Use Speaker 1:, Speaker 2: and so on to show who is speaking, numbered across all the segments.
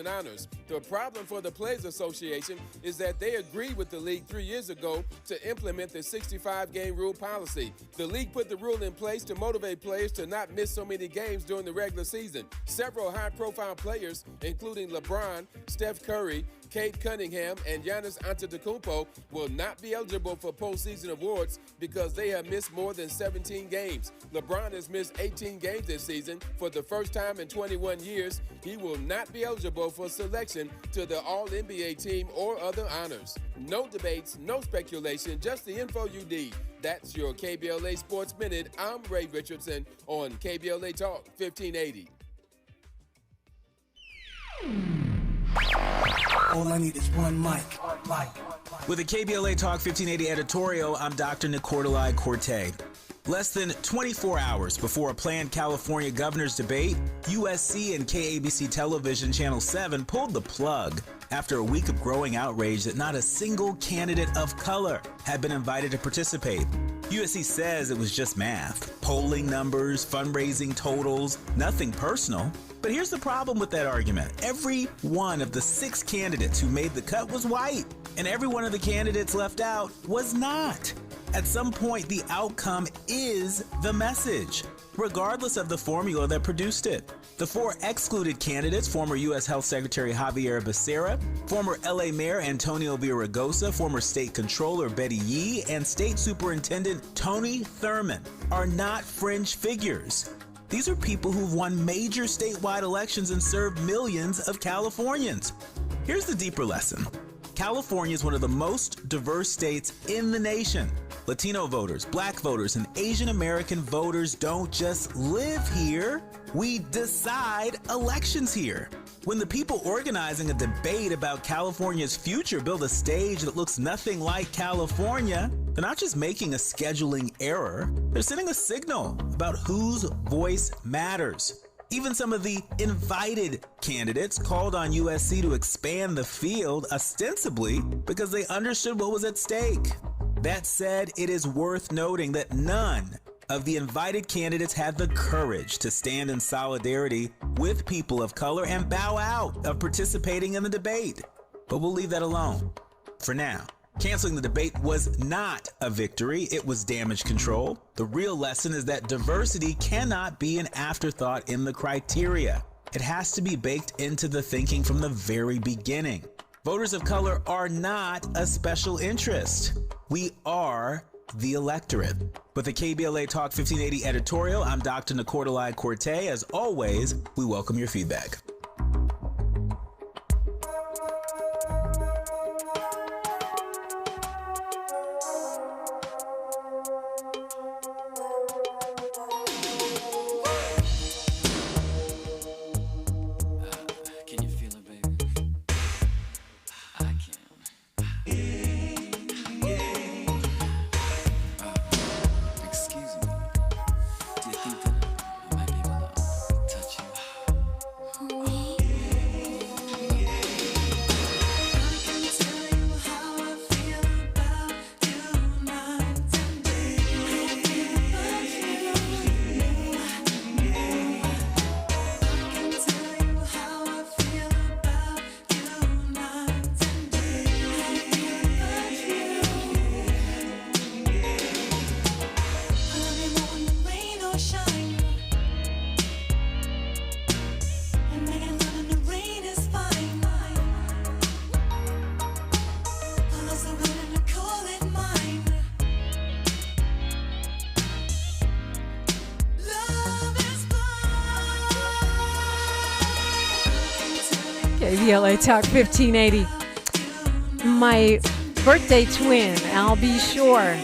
Speaker 1: honors. The problem for the Players Association is that they agreed with the league 3 years ago to implement the 65-game rule policy. The league put the rule in place to motivate players to not miss so many games during the regular season. Several high-profile players, including LeBron, Steph Curry, Kate Cunningham, and Giannis Antetokounmpo, will not be eligible for postseason awards because they have missed more than 17 games. LeBron has missed 18 games this season. For the first time in 21 years, he will not be eligible for selection to the All-NBA team or other honors. No debates, no speculation, just the info you need. That's your KBLA Sports Minute. I'm Ray Richardson on KBLA Talk 1580.
Speaker 2: All I need is one mic.
Speaker 3: With a KBLA Talk 1580 editorial, I'm Dr. Nicordelai Corte. Less than 24 hours before a planned California governor's debate, USC and KABC Television Channel 7 pulled the plug after a week of growing outrage that not a single candidate of color had been invited to participate. USC says it was just math, polling numbers, fundraising totals, nothing personal. But here's the problem with that argument. Every one of the 6 candidates who made the cut was white, and every one of the candidates left out was not. At some point, the outcome is the message, regardless of the formula that produced it. The 4 excluded candidates, former U.S. Health Secretary Javier Becerra, former L.A. Mayor Antonio Villaraigosa, former State Controller Betty Yee, and State Superintendent Tony Thurmond, are not fringe figures. These are people who've won major statewide elections and served millions of Californians. Here's the deeper lesson. California is one of the most diverse states in the nation. Latino voters, Black voters, and Asian American voters don't just live here. We decide elections here. When the people organizing a debate about California's future build a stage that looks nothing like California, they're not just making a scheduling error, they're sending a signal about whose voice matters. Even some of the invited candidates called on USC to expand the field ostensibly because they understood what was at stake. That said, it is worth noting that none of the invited candidates had the courage to stand in solidarity with people of color and bow out of participating in the debate. But we'll leave that alone for now. Canceling the debate was not a victory, it was damage control. The real lesson is that diversity cannot be an afterthought in the criteria. It has to be baked into the thinking from the very beginning. Voters of color are not a special interest. We are the electorate. With the KBLA Talk 1580 editorial, I'm Dr. Nicordelai Corte. As always, we welcome your feedback.
Speaker 4: KBLA Talk 1580. My birthday twin, I'll be sure.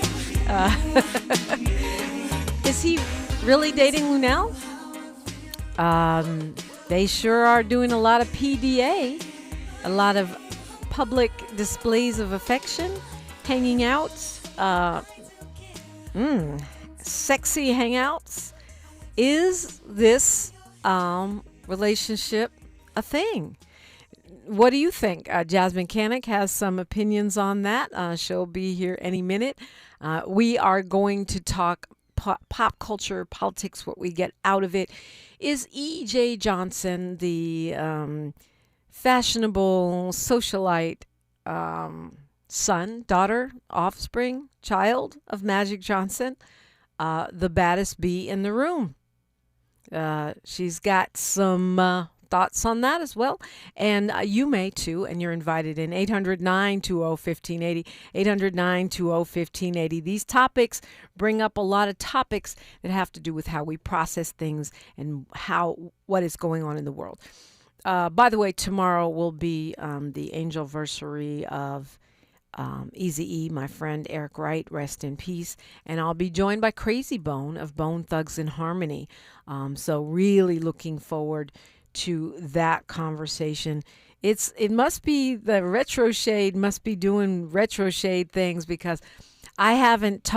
Speaker 4: Is he really dating Luenell? They sure are doing a lot of PDA, a lot of public displays of affection, hanging out, sexy hangouts. Is this relationship a thing? What do you think? Jasmyne Cannick has some opinions on that. She'll be here any minute. We are going to talk pop culture, politics, what we get out of it. Is E.J. Johnson, the fashionable socialite son, daughter, offspring, child of Magic Johnson, the baddest bee in the room. She's got some thoughts on that as well. And you may too, and you're invited in 800-920-1580, 800-920-1580. These topics bring up a lot of topics that have to do with how we process things and what is going on in the world. By the way, tomorrow will be the angelversary of Eazy-E, my friend Eric Wright, rest in peace. And I'll be joined by Crazy Bone of Bone Thugs and Harmony. So really looking forward to that conversation. It must be the Retro Shade must be doing Retro Shade things, because I haven't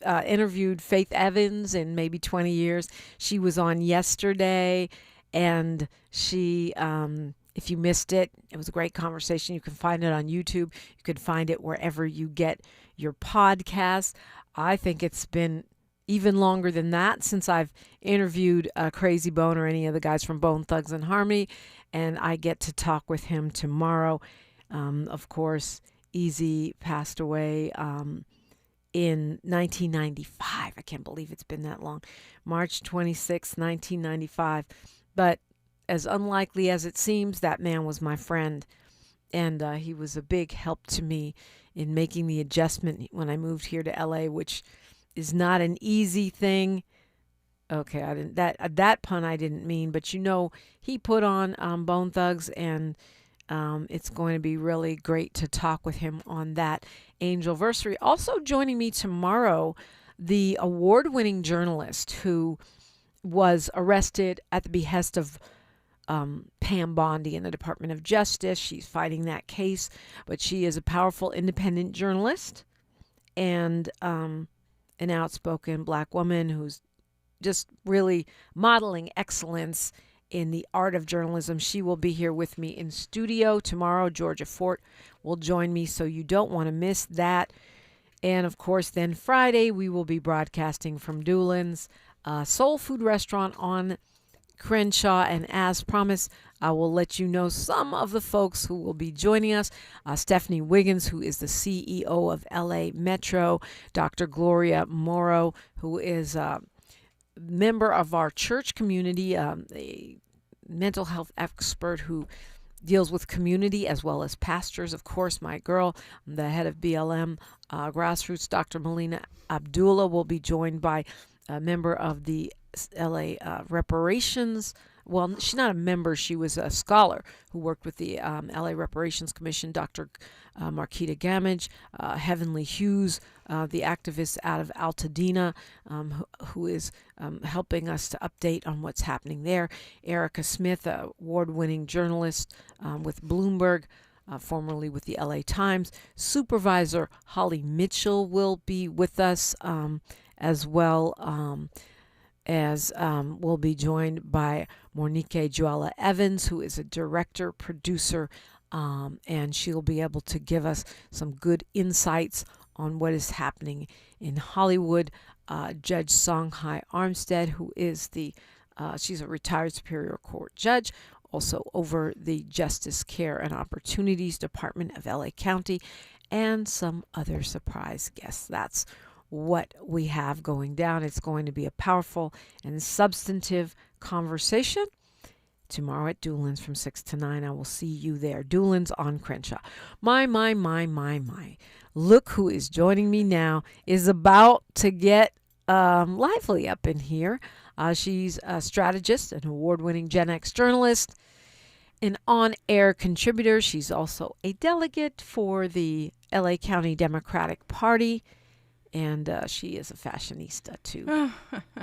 Speaker 4: interviewed Faith Evans in maybe 20 years. She was on yesterday, and she, if you missed it, it was a great conversation. You can find it on YouTube. You can find it wherever you get your podcasts. I think it's been even longer than that since I've interviewed Crazy Bone or any of the guys from Bone Thugs and Harmony, and I get to talk with him tomorrow. Of course, Eazy passed away in 1995. I can't believe it's been that long. March 26, 1995. But as unlikely as it seems, that man was my friend, and he was a big help to me in making the adjustment when I moved here to LA, which is not an easy thing. Okay, that pun I didn't mean, but he put on Bone Thugs, and it's going to be really great to talk with him on that angelversary. Also joining me tomorrow, the award-winning journalist who was arrested at the behest of Pam Bondi in the Department of Justice. She's fighting that case, but she is a powerful independent journalist and an outspoken Black woman who's just really modeling excellence in the art of journalism. She will be here with me in studio tomorrow. Georgia Fort will join me, so you don't want to miss that. And of course, then Friday, we will be broadcasting from Doolin's Soul Food Restaurant on Crenshaw. And as promised, I will let you know some of the folks who will be joining us. Stephanie Wiggins, who is the CEO of LA Metro. Dr. Gloria Morrow, who is a member of our church community, a mental health expert who deals with community as well as pastors. Of course, my girl, the head of BLM Grassroots, Dr. Melina Abdullah, will be joined by a member of the LA Reparations. Well, she's not a member. She was a scholar who worked with the LA Reparations Commission, Dr. Marquita Gamage, Heavenly Hughes, the activist out of Altadena, who is helping us to update on what's happening there. Erica Smith, a award-winning journalist with Bloomberg, formerly with the LA Times. Supervisor Holly Mitchell will be with us as well. As we'll be joined by Monique Juala Evans, who is a director, producer, and she'll be able to give us some good insights on what is happening in Hollywood. Judge Songhai Armstead, who is she's a retired Superior Court judge, also over the Justice Care and Opportunities Department of LA County, and some other surprise guests. That's what we have going down. It's going to be a powerful and substantive conversation tomorrow at Doolin's from 6 to 9. I will see you there. Doolin's on Crenshaw. My. Look who is joining me now is about to get lively up in here. She's a strategist, an award-winning Gen X journalist, an on-air contributor. She's also a delegate for the LA County Democratic Party. And she is a fashionista, too.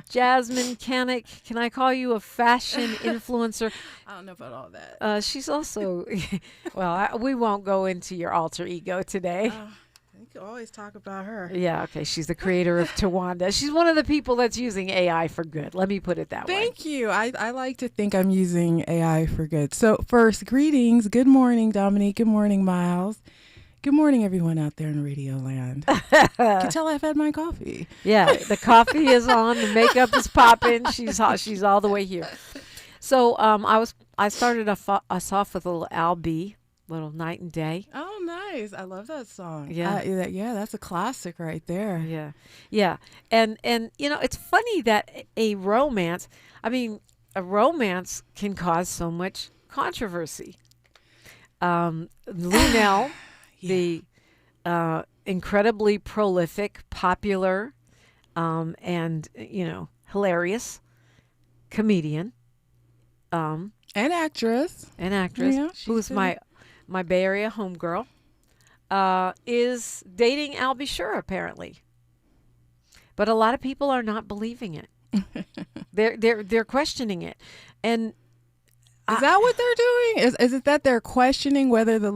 Speaker 4: Jasmyne Cannick, can I call you a fashion influencer?
Speaker 5: I don't know about all that.
Speaker 4: She's also, well, we won't go into your alter ego today.
Speaker 5: You can always talk about her.
Speaker 4: Yeah, okay. She's the creator of Tawanda. She's one of the people that's using AI for good. Let me put it that way.
Speaker 5: Thank you. I like to think I'm using AI for good. So first, greetings. Good morning, Dominique. Good morning, Miles. Good morning, everyone out there in Radio Land. You can tell I've had my coffee.
Speaker 4: Yeah, the coffee is on. The makeup is popping. She's hot. She's all the way here. So I started us off with a little Al B, little Night and Day.
Speaker 5: Oh, nice. I love that song.
Speaker 4: Yeah.
Speaker 5: Yeah, that's a classic right there.
Speaker 4: Yeah, yeah, and it's funny that a romance can cause so much controversy. Luenell, the incredibly prolific, popular, and hilarious comedian,
Speaker 5: And actress. Yeah,
Speaker 4: who's my Bay Area homegirl, is dating Al B. Sure, apparently. But a lot of people are not believing it. They're questioning it, and
Speaker 5: is that what they're doing? Is it that they're questioning whether the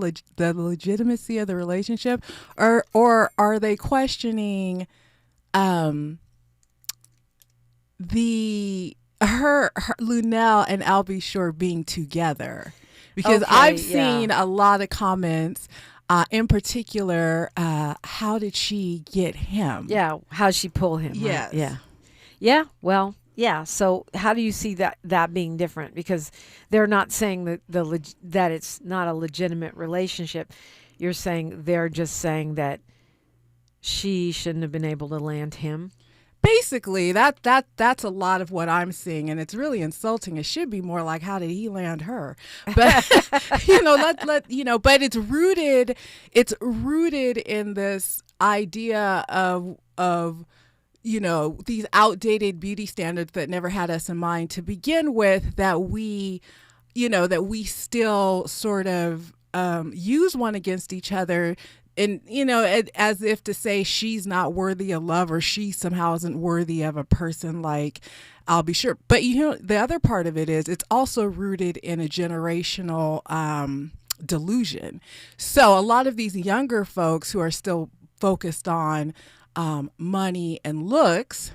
Speaker 5: legitimacy of the relationship, or are they questioning her Luenell and Al B. Sure being together? Because I've seen a lot of comments. In particular, how did she get him?
Speaker 4: Yeah, how'd she pull him?
Speaker 5: Yes.
Speaker 4: Right? Yeah. Well, yeah. So how do you see that being different? Because they're not saying that it's not a legitimate relationship. You're saying they're just saying that she shouldn't have been able to land him.
Speaker 5: Basically, that's a lot of what I'm seeing, and it's really insulting. It should be more like, how did he land her? But but it's rooted in this idea of these outdated beauty standards that never had us in mind to begin with, that we still sort of use one against each other. And, as if to say she's not worthy of love, or she somehow isn't worthy of a person like Al B. Sure. But, the other part of it is it's also rooted in a generational delusion. So a lot of these younger folks who are still focused on money and looks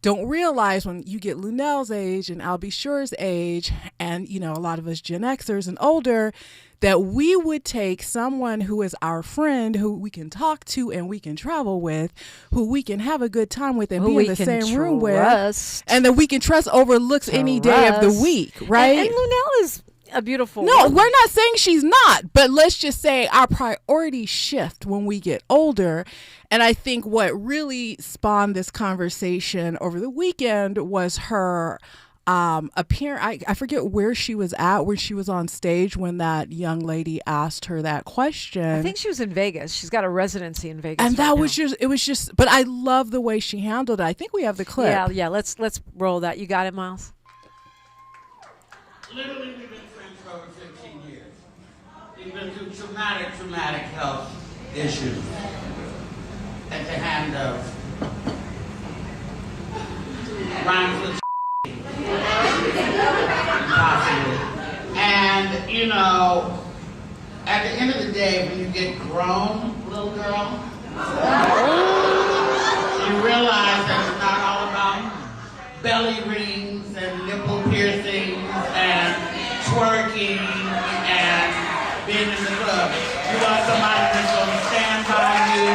Speaker 5: don't realize, when you get Luenell's age and Al B. Sure's age, and, a lot of us Gen Xers and older, that we would take someone who is our friend, who we can talk to and we can travel with, who we can have a good time with and be in the same room with, and that we can trust over looks any day of the week, right?
Speaker 4: And Luenell is a beautiful
Speaker 5: No,
Speaker 4: woman.
Speaker 5: we're not saying she's not, but let's just say our priorities shift when we get older. And I think what really spawned this conversation over the weekend was her appearance. I forget where she was at, where she was on stage when that young lady asked her that question.
Speaker 4: I think she was in Vegas. She's got a residency in Vegas.
Speaker 5: And that was just, but I love the way she handled it. I think we have the clip.
Speaker 4: Yeah. Let's roll that. You got it, Miles?
Speaker 6: Literally, we've been friends for over 15 years. We've been through traumatic health issues at the hand of rhymes impossible. And, at the end of the day, when you get grown, little girl, you realize that it's not all about belly rings and nipple piercings and twerking and being in the club. You want somebody that's going to stand by you.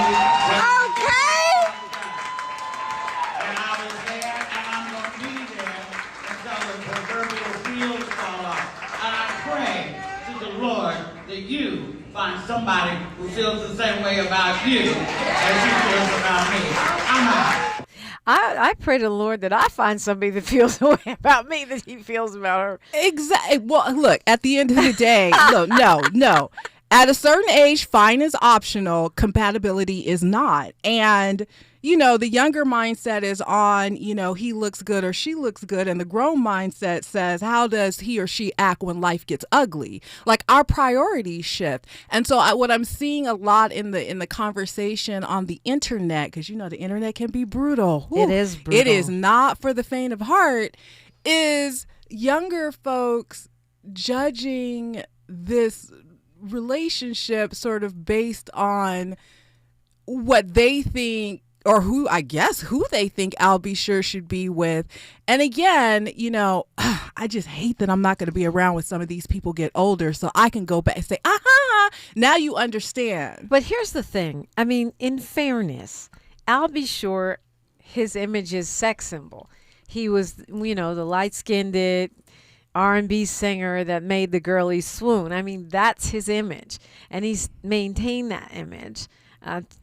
Speaker 6: Okay. And I was there, and I'm going to be there until the proverbial wheels fall off. And I pray to the Lord that you find somebody who feels the same way about you as he feels about me. I'm out.
Speaker 4: I pray to the Lord that I find somebody that feels the way about me that he feels about her.
Speaker 5: Exactly. Well, look, at the end of the day, look, no. At a certain age, fine is optional. Compatibility is not. And, the younger mindset is on, he looks good or she looks good. And the grown mindset says, how does he or she act when life gets ugly? Like, our priorities shift. And so what I'm seeing a lot in the conversation on the internet, because, the internet can be brutal.
Speaker 4: It is brutal.
Speaker 5: It is not for the faint of heart, is younger folks judging this relationship sort of based on what they think, or who they think Al B. Sure should be with. And again, I just hate that I'm not going to be around when some of these people get older, so I can go back and say, now you understand.
Speaker 4: But here's the thing. I mean, in fairness, Al B. Sure, his image is sex symbol. He was, the light-skinned, R&B singer that made the girlies swoon. I mean, that's his image, and he's maintained that image.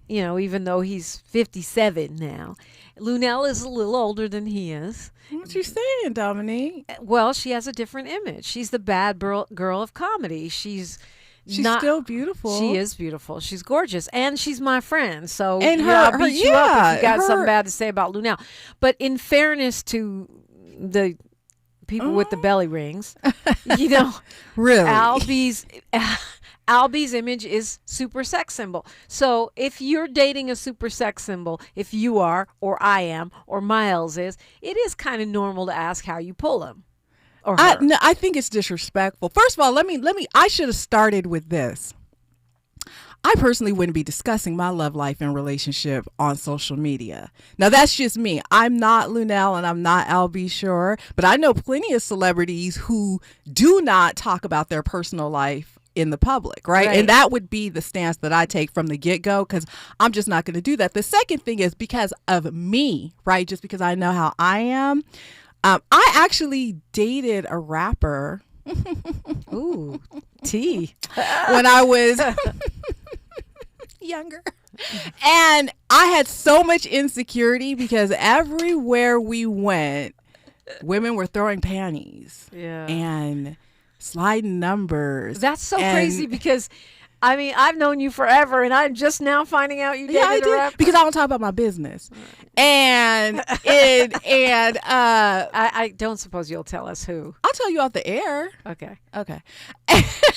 Speaker 4: Even though he's 57 now. Luenell is a little older than he is.
Speaker 5: What you saying, Dominique?
Speaker 4: Well, she has a different image. She's the bad girl of comedy. She's
Speaker 5: still beautiful.
Speaker 4: She is beautiful. She's gorgeous, and she's my friend. So
Speaker 5: and
Speaker 4: I'll beat you up if you got something bad to say about Luenell. But in fairness to the people with the belly rings,
Speaker 5: really,
Speaker 4: Albie's image is super sex symbol. So if you're dating a super sex symbol, if you are, or I am, or Miles is, it is kind of normal to ask how you pull him. Or her.
Speaker 5: I think it's disrespectful. First of all, let me. I should have started with this. I personally wouldn't be discussing my love life and relationship on social media. Now, that's just me. I'm not Luenell and I'm not Albie Shore, but I know plenty of celebrities who do not talk about their personal life in the public, right? And that would be the stance that I take from the get-go, because I'm just not going to do that. The second thing is because of me, right? Just because I know how I am. I actually dated a rapper.
Speaker 4: Ooh, T.
Speaker 5: When I was younger. And I had so much insecurity because everywhere we went, women were throwing panties.
Speaker 4: Yeah.
Speaker 5: And sliding numbers.
Speaker 4: That's so crazy because, I mean, I've known you forever, and I'm just now finding out you dated a rapper.
Speaker 5: Because I don't talk about my business. And
Speaker 4: I don't suppose you'll tell us who.
Speaker 5: I'll tell you off the air.
Speaker 4: Okay.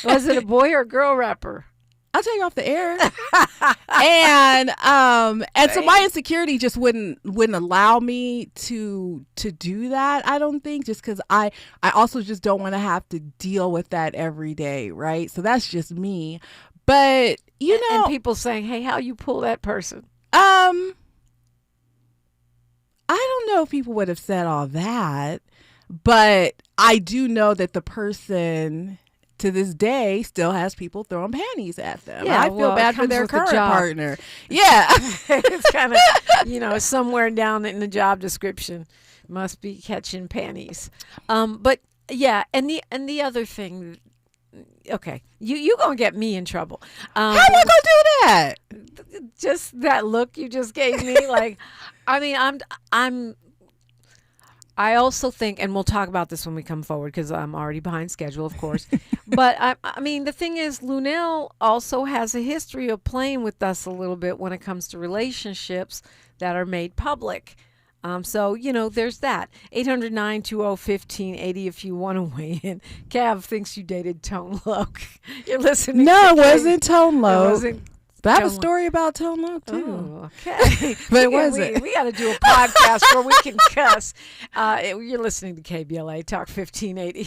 Speaker 5: Was
Speaker 4: it a boy or a girl rapper?
Speaker 5: I'll tell you off the air. and so my insecurity just wouldn't allow me to do that, I don't think, just because I also just don't want to have to deal with that every day, right? So that's just me. But
Speaker 4: and people saying, hey, how you pull that person?
Speaker 5: I don't know if people would have said all that, but I do know that the person to this day still has people throwing panties at them.
Speaker 4: Yeah,
Speaker 5: I feel bad for their current partner. Yeah.
Speaker 4: It's kind of, somewhere down in the job description must be catching panties. But yeah, and the other thing, okay, you gonna get me in trouble.
Speaker 5: How am I gonna do that?
Speaker 4: Just that look you just gave me, like, I mean, I also think, and we'll talk about this when we come forward because I'm already behind schedule, of course. But I mean, the thing is, Luenell also has a history of playing with us a little bit when it comes to relationships that are made public. So, there's that. 800-920-1580 if you want to weigh in. Cav thinks you dated Tone Loc. You're listening.
Speaker 5: No, it wasn't Tone Loc.
Speaker 4: It wasn't.
Speaker 5: But I have a story about Tone Loc too.
Speaker 4: Oh, okay.
Speaker 5: But it wasn't.
Speaker 4: We got to do a podcast where we can cuss. You're listening to KBLA Talk 1580.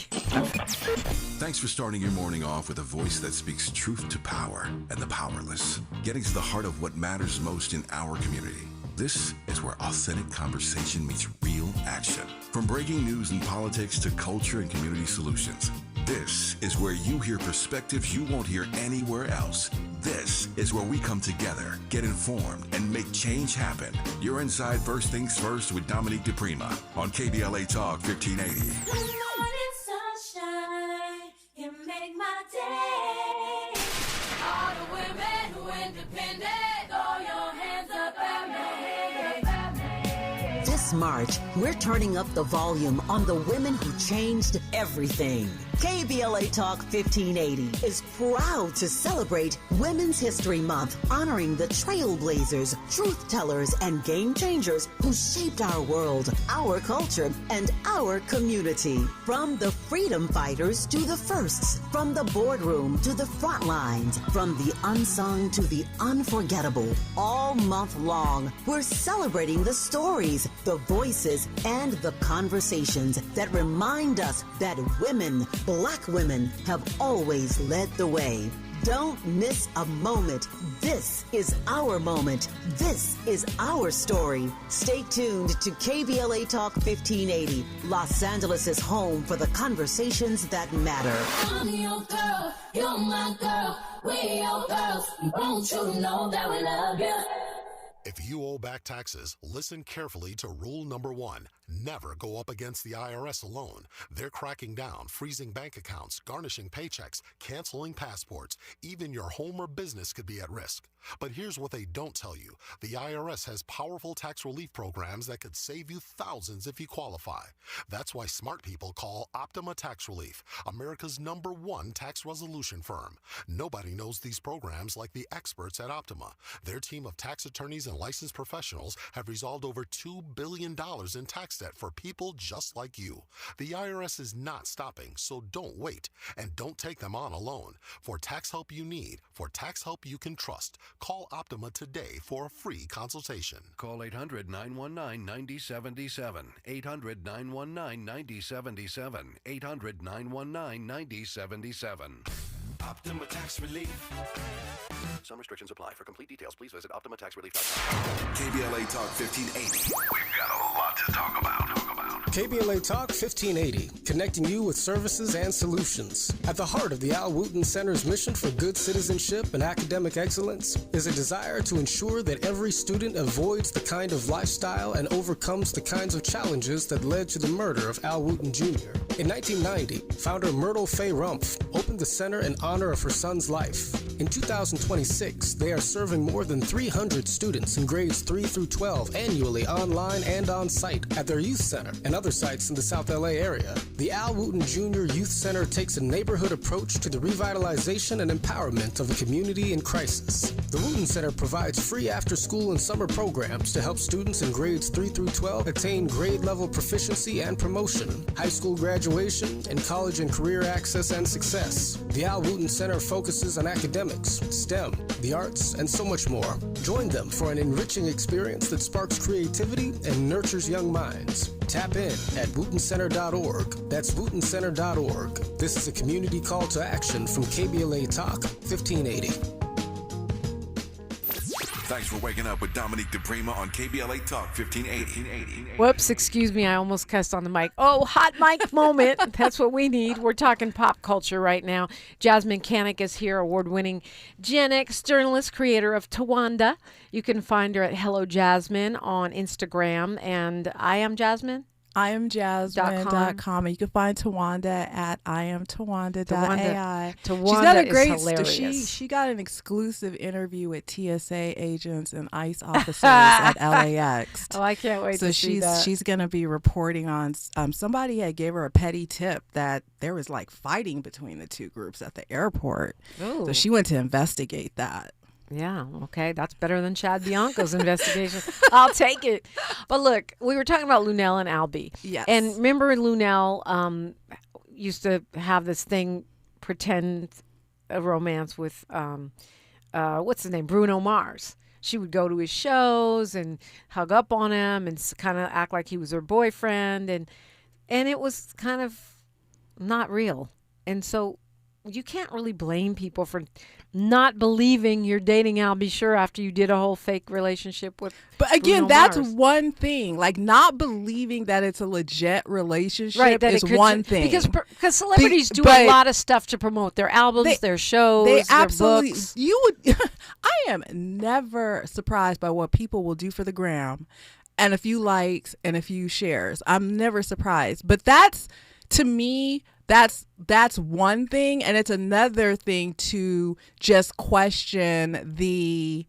Speaker 7: Thanks for starting your morning off with a voice that speaks truth to power and the powerless, getting to the heart of what matters most in our community. This is where authentic conversation meets real action. From breaking news and politics to culture and community solutions, this is where you hear perspectives you won't hear anywhere else. This is where we come together, get informed, and make change happen. You're inside First Things First with Dominique DiPrima on KBLA Talk 1580.
Speaker 8: Good morning, sunshine. You make my day. All the women who independent, throw your hands up at me.
Speaker 9: This March, we're turning up the volume on the women who changed everything. KBLA Talk 1580 is proud to celebrate Women's History Month, honoring the trailblazers, truth tellers, and game changers who shaped our world, our culture, and our community. From the freedom fighters to the firsts, from the boardroom to the front lines, from the unsung to the unforgettable, all month long, we're celebrating the stories, the voices, and the conversations that remind us that women, Black women, have always led the way. Don't miss a moment. This is our moment. This is our story. Stay tuned to KBLA Talk 1580, Los Angeles' home for the conversations that matter.
Speaker 8: I'm your girl, you're my girl, we're your girls. Won't you know that we love you?
Speaker 10: If you owe back taxes, listen carefully to rule number 1. Never go up against the IRS alone. They're cracking down, freezing bank accounts, garnishing paychecks, canceling passports. Even your home or business could be at risk. But here's what they don't tell you. The IRS has powerful tax relief programs that could save you thousands if you qualify. That's why smart people call Optima Tax Relief, America's #1 tax resolution firm. Nobody knows these programs like the experts at Optima. Their team of tax attorneys and licensed professionals have resolved over $2 billion in tax debt for people just like you. The IRS is not stopping, so don't wait. And don't take them on alone. For tax help you need, for tax help you can trust, call Optima today for a free consultation.
Speaker 11: Call 800-919-9077. 800-919-9077. 800-919-9077.
Speaker 12: Optima Tax Relief.
Speaker 11: Some restrictions apply. For complete details, please visit OptimaTaxRelief.com.
Speaker 7: KBLA Talk 1580. We've got a lot to talk about.
Speaker 13: KBLA Talk 1580, connecting you with services and solutions. At the heart of the Al Wooten Center's mission for good citizenship and academic excellence is a desire to ensure that every student avoids the kind of lifestyle and overcomes the kinds of challenges that led to the murder of Al Wooten Jr. In 1990, founder Myrtle Faye Rumpf opened the center in honor of her son's life. In 2026, they are serving more than 300 students in grades 3 through 12 annually online and on site at their youth center and other sites in the South LA area. The Al Wooten Jr. Youth Center takes a neighborhood approach to the revitalization and empowerment of a community in crisis. The Wooten Center provides free after-school and summer programs to help students in grades 3 through 12 attain grade-level proficiency and promotion, high school graduation, and college and career access and success. The Al Wooten Center focuses on academics, STEM, the arts, and so much more. Join them for an enriching experience that sparks creativity and nurtures young minds. Tap in at wootencenter.org. That's wootencenter.org. This is a community call to action from KBLA Talk 1580.
Speaker 7: Thanks for waking up with Dominique DiPrima on KBLA Talk 1580.
Speaker 4: Whoops, excuse me, I almost cussed on the mic. Oh, hot mic moment. That's what we need. We're talking pop culture right now. Jasmyne Cannick is here, award-winning Gen X journalist, creator of Tawanda. You can find her at Hello Jasmine on Instagram, and I am Jasmine.
Speaker 5: IamJasmine.com, and you can find Tawanda at IamTawanda.ai.
Speaker 4: Tawanda
Speaker 5: She's got a great
Speaker 4: is hilarious.
Speaker 5: She got an exclusive interview with TSA agents and ICE officers at LAX.
Speaker 4: Oh, I can't wait to see that.
Speaker 5: So she's going to be reporting on somebody had gave her a petty tip that there was like fighting between the two groups at the airport.
Speaker 4: Ooh.
Speaker 5: So she went to investigate that.
Speaker 4: Yeah, okay. That's better than Chad Bianco's investigation. I'll take it. But look, we were talking about Luenell and Albie.
Speaker 5: Yes.
Speaker 4: And remember Luenell used to have this thing, pretend a romance with, what's his name, Bruno Mars. She would go to his shows and hug up on him and kind of act like he was her boyfriend. And it was kind of not real. And so you can't really blame people for not believing you're dating Albie Sure after you did a whole fake relationship with
Speaker 5: But again,
Speaker 4: Bruno
Speaker 5: that's
Speaker 4: Mars.
Speaker 5: one thing. Like not believing that it's a legit relationship
Speaker 4: that
Speaker 5: is
Speaker 4: it could
Speaker 5: one thing.
Speaker 4: Because celebrities do a
Speaker 5: but
Speaker 4: lot of stuff to promote their albums, their shows,
Speaker 5: they
Speaker 4: their
Speaker 5: absolutely,
Speaker 4: books.
Speaker 5: You would. I am never surprised by what people will do for the gram, and a few likes and a few shares. I'm never surprised. But that's, to me, that's one thing, and it's another thing to just question the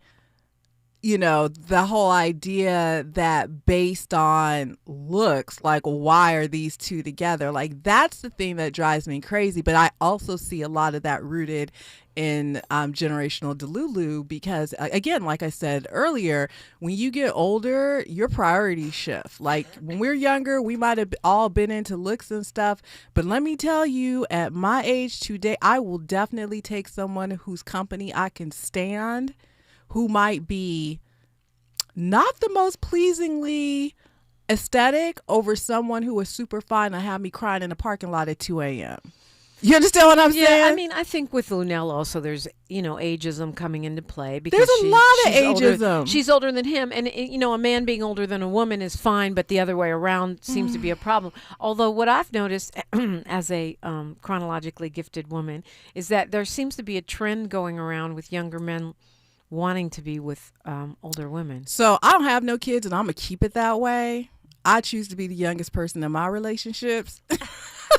Speaker 5: whole idea that based on looks, like, why are these two together? Like, that's the thing that drives me crazy. But I also see a lot of that rooted in generational delulu because, again, like I said earlier, when you get older, your priorities shift. Like, when we're younger, we might have all been into looks and stuff. But let me tell you, at my age today, I will definitely take someone whose company I can stand, who might be not the most pleasingly aesthetic, over someone who is super fine and have me crying in the parking lot at 2 a.m. You understand what I'm saying?
Speaker 4: Yeah, I mean, I think with Luenell also there's, ageism coming into play. Because
Speaker 5: there's a lot of ageism.
Speaker 4: She's older than him. And, a man being older than a woman is fine, but the other way around seems to be a problem. Although what I've noticed as a chronologically gifted woman is that there seems to be a trend going around with younger men wanting to be with older women.
Speaker 5: So I don't have no kids, and I'm going to keep it that way. I choose to be the youngest person in my relationships.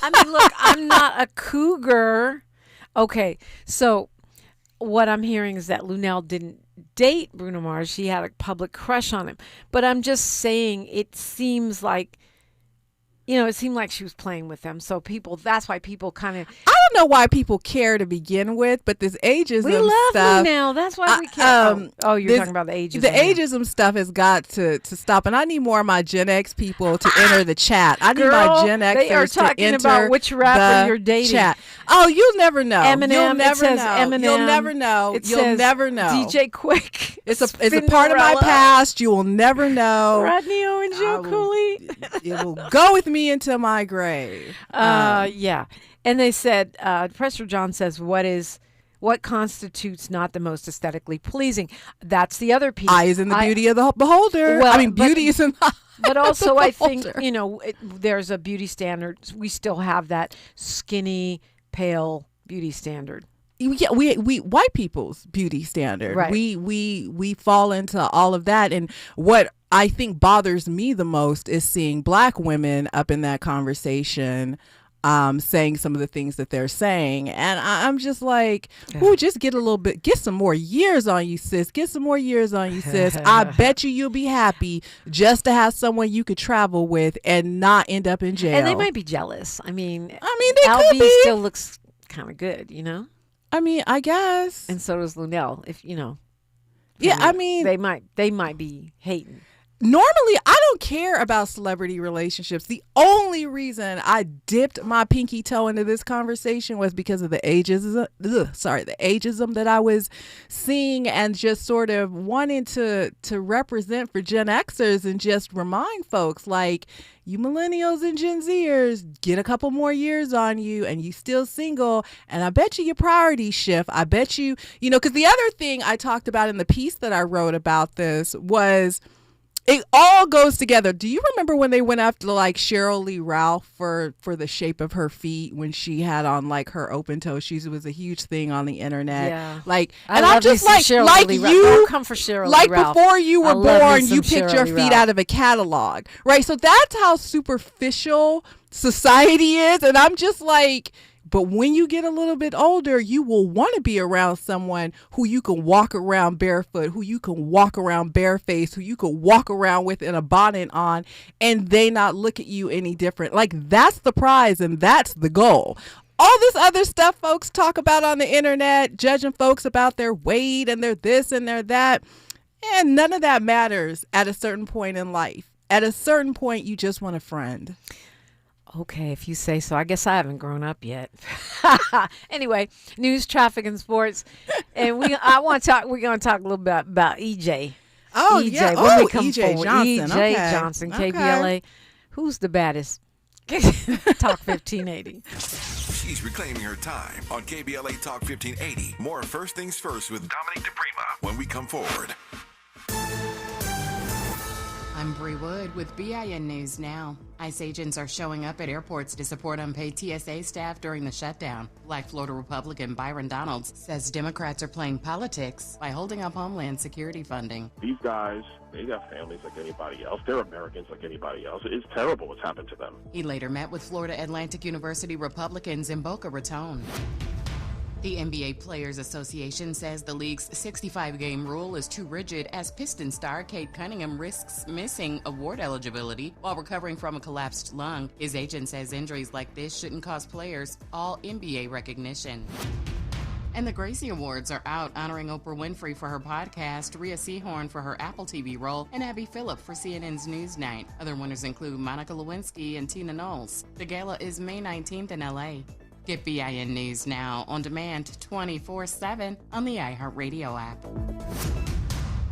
Speaker 4: I mean, look, I'm not a cougar. Okay, so what I'm hearing is that Luenell didn't date Bruno Mars. She had a public crush on him. But I'm just saying it seems like, it seemed like she was playing with them. So that's why people kind of...
Speaker 5: I don't know why people care to begin with, but this ageism
Speaker 4: we love
Speaker 5: stuff...
Speaker 4: Luenell. That's why we care. You're talking about the ageism.
Speaker 5: The ageism stuff has got to stop. And I need more of my Gen X people to enter the chat. I need my Gen Xers
Speaker 4: they are talking
Speaker 5: to enter
Speaker 4: about which rapper you're dating.
Speaker 5: Chat. Oh, you'll never know.
Speaker 4: Eminem.
Speaker 5: You'll never
Speaker 4: it says
Speaker 5: know.
Speaker 4: Eminem.
Speaker 5: You'll never know.
Speaker 4: You'll
Speaker 5: never know.
Speaker 4: DJ Quick.
Speaker 5: It's a part of my past. You will never know.
Speaker 4: Rodney O and Joe Cooley.
Speaker 5: It will go with me into my grave.
Speaker 4: Yeah. And they said, Professor John says, what constitutes not the most aesthetically pleasing? That's the other piece.
Speaker 5: Eye is in the beauty of the beholder.
Speaker 4: Well,
Speaker 5: beauty is in the
Speaker 4: But also, I think,
Speaker 5: beholder.
Speaker 4: there's a beauty standard. We still have that skinny, pale beauty standard.
Speaker 5: Yeah, we white people's beauty standard.
Speaker 4: Right.
Speaker 5: We fall into all of that. And what I think bothers me the most is seeing black women up in that conversation saying some of the things that they're saying. And I'm just like, just get some more years on you, sis. Get some more years on you, sis. I bet you'll be happy just to have someone you could travel with and not end up in jail.
Speaker 4: And they might be jealous. I mean,
Speaker 5: they
Speaker 4: LB
Speaker 5: could be.
Speaker 4: still looks kind of good,
Speaker 5: I mean, I guess.
Speaker 4: And so does Luenell,
Speaker 5: Yeah, I mean,
Speaker 4: they might be hating.
Speaker 5: Normally, I don't care about celebrity relationships. The only reason I dipped my pinky toe into this conversation was because of the ageism that I was seeing and just sort of wanting to represent for Gen Xers and just remind folks, like, you millennials and Gen Zers, get a couple more years on you and you still single. And I bet you your priorities shift. I bet you, because the other thing I talked about in the piece that I wrote about this was... it all goes together. Do you remember when they went after like Cheryl Lee Ralph for the shape of her feet when she had on like her open toe shoes? It was a huge thing on the internet.
Speaker 4: Yeah.
Speaker 5: I'm just like you.
Speaker 4: Don't come for Cheryl
Speaker 5: like
Speaker 4: Lee Ralph.
Speaker 5: Before you were born, you
Speaker 4: Cheryl
Speaker 5: picked your
Speaker 4: Lee
Speaker 5: feet
Speaker 4: Ralph.
Speaker 5: out of a catalog, right? So that's how superficial society is, and I'm just like. But when you get a little bit older, you will want to be around someone who you can walk around barefoot, who you can walk around barefaced, who you can walk around with in a bonnet on, and they not look at you any different. Like, that's the prize and that's the goal. All this other stuff folks talk about on the internet, judging folks about their weight and their this and their that, and none of that matters at a certain point in life. At a certain point, you just want a friend.
Speaker 4: Okay, if you say so. I guess I haven't grown up yet. Anyway, news, traffic, and sports, and we're going to talk a little bit about EJ.
Speaker 5: Oh,
Speaker 4: EJ,
Speaker 5: yeah.
Speaker 4: when we come
Speaker 5: EJ
Speaker 4: forward.
Speaker 5: Johnson.
Speaker 4: EJ
Speaker 5: Okay.
Speaker 4: Johnson,
Speaker 5: Okay.
Speaker 4: KBLA. Who's the baddest? Talk 1580.
Speaker 7: She's reclaiming her time on KBLA Talk 1580. More First Things First with Dominique DiPrima when we come forward.
Speaker 14: I'm Bree Wood with BIN News Now. ICE agents are showing up at airports to support unpaid TSA staff during the shutdown. Black Florida Republican Byron Donalds says Democrats are playing politics by holding up Homeland Security funding.
Speaker 15: These guys, they got families like anybody else. They're Americans like anybody else. It's terrible what's happened to them.
Speaker 14: He later met with Florida Atlantic University Republicans in Boca Raton. The NBA Players Association says the league's 65-game rule is too rigid as Piston star Cade Cunningham risks missing award eligibility while recovering from a collapsed lung. His agent says injuries like this shouldn't cost players all NBA recognition. And the Gracie Awards are out honoring Oprah Winfrey for her podcast, Rhea Seehorn for her Apple TV role, and Abby Phillip for CNN's Newsnight. Other winners include Monica Lewinsky and Tina Knowles. The gala is May 19th in LA. Get BIN News Now on demand 24/7 on the iHeartRadio app.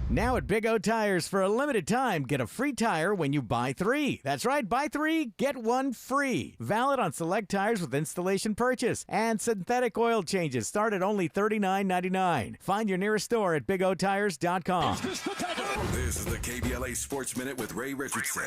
Speaker 16: Now at Big O Tires, for a limited time, get a free tire when you buy 3. That's right, buy 3, get 1 free. Valid on select tires with installation purchase. And synthetic oil changes start at only $39.99. Find your nearest store at BigOTires.com.
Speaker 7: This This is the KBLA Sports Minute with Ray Richardson.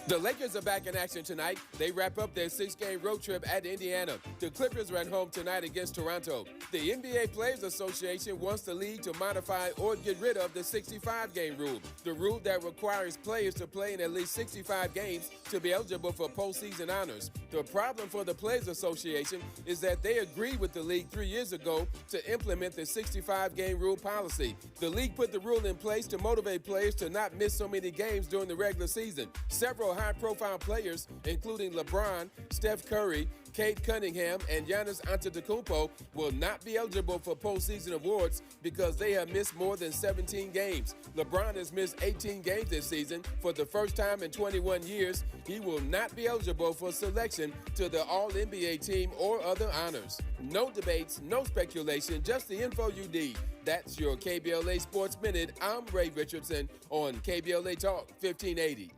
Speaker 1: The Lakers are back in action tonight. They wrap up their 6-game road trip at Indiana. The Clippers are at home tonight against Toronto. The NBA Players Association wants the league to modify or get rid of the 65-game rule, the rule that requires players to play in at least 65 games to be eligible for postseason honors. The problem for the Players Association is that they agreed with the league 3 years ago to implement the 65-game rule policy. The league put the rule in place to motivate players to not miss so many games during the regular season. Several high-profile players, including LeBron, Steph Curry, Kate Cunningham, and Giannis Antetokounmpo, will not be eligible for postseason awards because they have missed more than 17 games. LeBron has missed 18 games this season. For the first time in 21 years, he will not be eligible for selection to the All-NBA team or other honors. No debates, no speculation, just the info you need. That's your KBLA Sports Minute. I'm Ray Richardson on KBLA Talk 1580.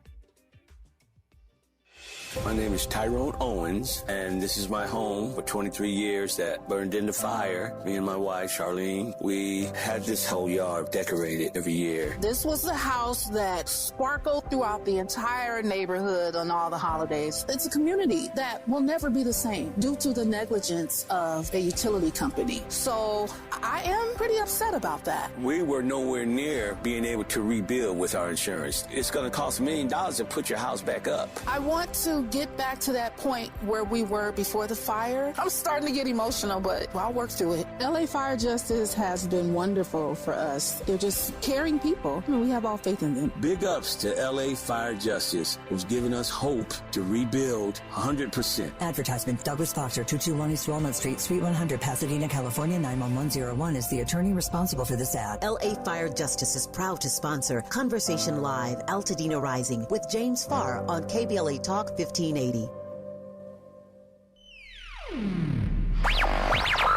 Speaker 17: My name is Tyrone Owens, and this is my home for 23 years that burned in the fire. Me and my wife, Charlene, we had this whole yard decorated every year.
Speaker 18: This was the house that sparkled throughout the entire neighborhood on all the holidays. It's a community that will never be the same due to the negligence of a utility company. So I am pretty upset about that.
Speaker 17: We were nowhere near being able to rebuild with our insurance. It's going to cost $1 million to put your house back up.
Speaker 18: I want to get back to that point where we were before the fire. I'm starting to get emotional, but I'll work through it. LA Fire Justice has been wonderful for us. They're just caring people. I mean, we have all faith in them.
Speaker 17: Big ups to LA Fire Justice, who's given us hope to rebuild 100%.
Speaker 19: Advertisement. Douglas Foster, 221 East Walnut Street, Suite 100, Pasadena, California, 91101 is the attorney responsible for this ad.
Speaker 9: LA Fire Justice is proud to sponsor Conversation Live, Altadena Rising, with James Farr on KBLA Talk 1580.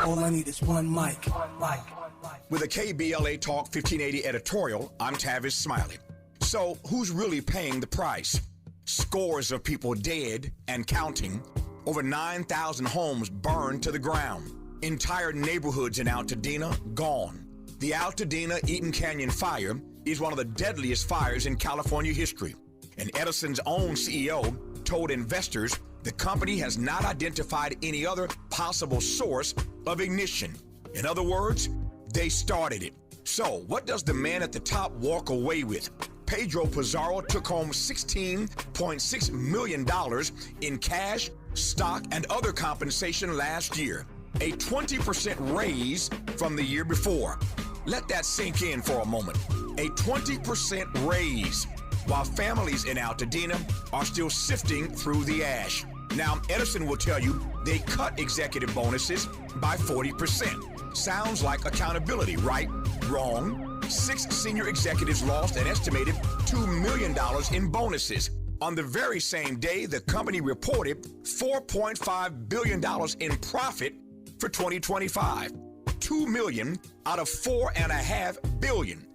Speaker 2: All I need is one mic.
Speaker 20: With a KBLA Talk 1580 editorial, I'm Tavis Smiley. So, who's really paying the price? Scores of people dead and counting. Over 9,000 homes burned to the ground. Entire neighborhoods in Altadena gone. The Altadena Eaton Canyon fire is one of the deadliest fires in California history. And Edison's own CEO told investors the company has not identified any other possible source of ignition. In other words, they started it. So, what does the man at the top walk away with? Pedro Pizarro took home $16.6 million in cash, stock, and other compensation last year, a 20% raise from the year before. Let that sink in for a moment. A 20% raise, while families in Altadena are still sifting through the ash. Now, Edison will tell you they cut executive bonuses by 40%. Sounds like accountability, right? Wrong. 6 senior executives lost an estimated $2 million in bonuses. On the very same day, the company reported $4.5 billion in profit for 2025. $2 million out of $4.5 billion.